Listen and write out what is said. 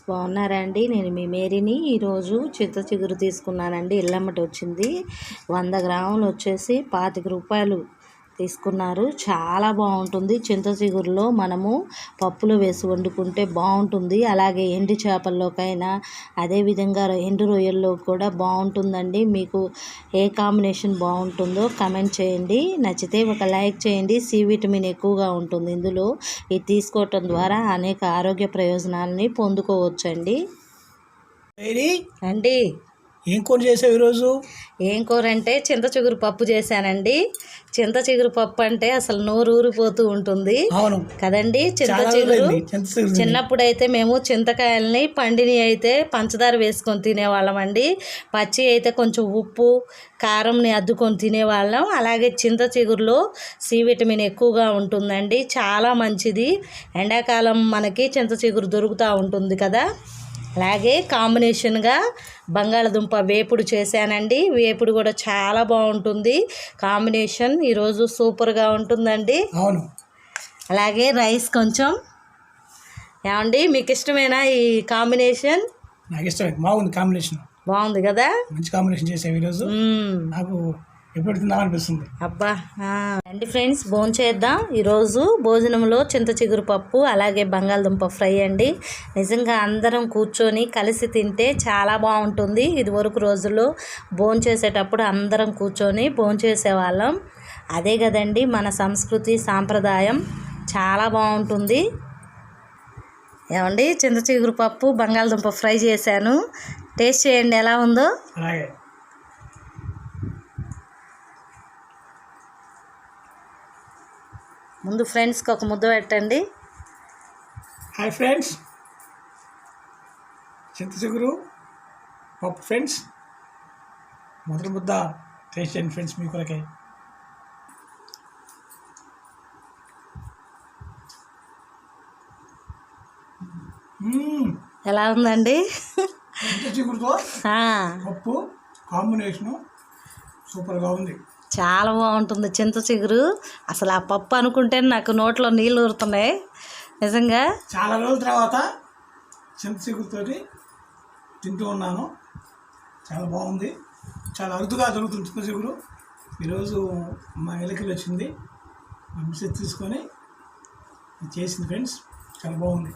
బాగున్నారా అండి? నేను మీ మేరీని. ఈరోజు చింత చిగురు తీసుకున్నానండి. ఇల్లమ్మటి వచ్చింది. 100 గ్రాములు వచ్చేసి 25 రూపాయలు తీసుకున్నారు. చాలా బాగుంటుంది. చింత చిగురులో మనము పప్పులో వేసి వండుకుంటే బాగుంటుంది. అలాగే ఎండు చేపల్లోకైనా అదేవిధంగా ఎండు రొయ్యల్లో కూడా బాగుంటుందండి. మీకు ఏ కాంబినేషన్ బాగుంటుందో కమెంట్ చేయండి. నచ్చితే ఒక లైక్ చేయండి. సి విటమిన్ ఎక్కువగా ఉంటుంది ఇందులో. ఇది తీసుకోవటం ద్వారా అనేక ఆరోగ్య ప్రయోజనాలని పొందుకోవచ్చండి. అండి, ఏం కూర చేసావు ఈరోజు? ఏం కూర అంటే చింత చిగురు పప్పు చేశానండి. చింత చిగురు పప్పు అంటే అసలు నోరు ఊరిపోతూ ఉంటుంది కదండి. చింత చిగురు చిన్నప్పుడు అయితే మేము చింతకాయలని పండిని అయితే పంచదార వేసుకొని తినేవాళ్ళం అండి. పచ్చి అయితే కొంచెం ఉప్పు కారంని అద్దుకొని తినేవాళ్ళం. అలాగే చింత చిగురులో సి విటమిన్ ఎక్కువగా ఉంటుందండి. చాలా మంచిది. ఎండాకాలం మనకి చింత చిగురు దొరుకుతూ ఉంటుంది కదా. అలాగే కాంబినేషన్గా బంగాళదుంప వేపుడు చేశానండి. వేపుడు కూడా చాలా బాగుంటుంది. కాంబినేషన్ ఈరోజు సూపర్గా ఉంటుందండి. అవును. అలాగే రైస్ కొంచెం. ఏమండి, మీకు ఇష్టమేనా ఈ కాంబినేషన్? నాకు ఇష్టమే. బాగుంది కాంబినేషన్. బాగుంది కదా. మంచి కాంబినేషన్ చేసావు ఈరోజు. నాకు ఎప్పుడు తిందామనిపిస్తుంది. అబ్బా అండి ఫ్రెండ్స్, భోంచేద్దాం. ఈరోజు భోజనంలో చింత చిగురు పప్పు అలాగే బంగాళదుంప ఫ్రై అండి. నిజంగా అందరం కూర్చొని కలిసి తింటే చాలా బాగుంటుంది. ఇదివరకు రోజుల్లో భోంచేసేటప్పుడు అందరం కూర్చొని భోంచేసేవాళ్ళం. అదే కదండి మన సంస్కృతి సాంప్రదాయం. చాలా బాగుంటుంది. ఏమండి, చింత చిగురు పప్పు బంగాళదుంప ఫ్రై చేశాను. టేస్ట్ చేయండి ఎలా ఉందో. అలాగే. ముందు ఫ్రెండ్స్కి ఒక ముద్ద పెట్టండి. హాయ్ ఫ్రెండ్స్, చింత చిగురు పప్పు ఫ్రెండ్స్. మొదటి ముద్ద టేస్ట్ చేయండి ఫ్రెండ్స్ మీ కొరకే. ఎలా ఉందండి? చింత చిగురుతో పప్పు కాంబినేషను సూపర్గా ఉంది. చాలా బాగుంటుంది చింత చిగురు. అసలు ఆ పప్పు అనుకుంటే నాకు నోట్లో నీళ్ళు ఊరుతున్నాయి నిజంగా. చాలా రోజుల తర్వాత చింత చిగురుతోటి తింటూ ఉన్నాను. చాలా బాగుంది. చాలా అరుదుగా దొరుకుతుంది చింత చిగురు. ఈరోజు మా ఎలికలు వచ్చింది, మా మిస్సెస్ తీసుకొని చేసింది ఫ్రెండ్స్. చాలా బాగుంది.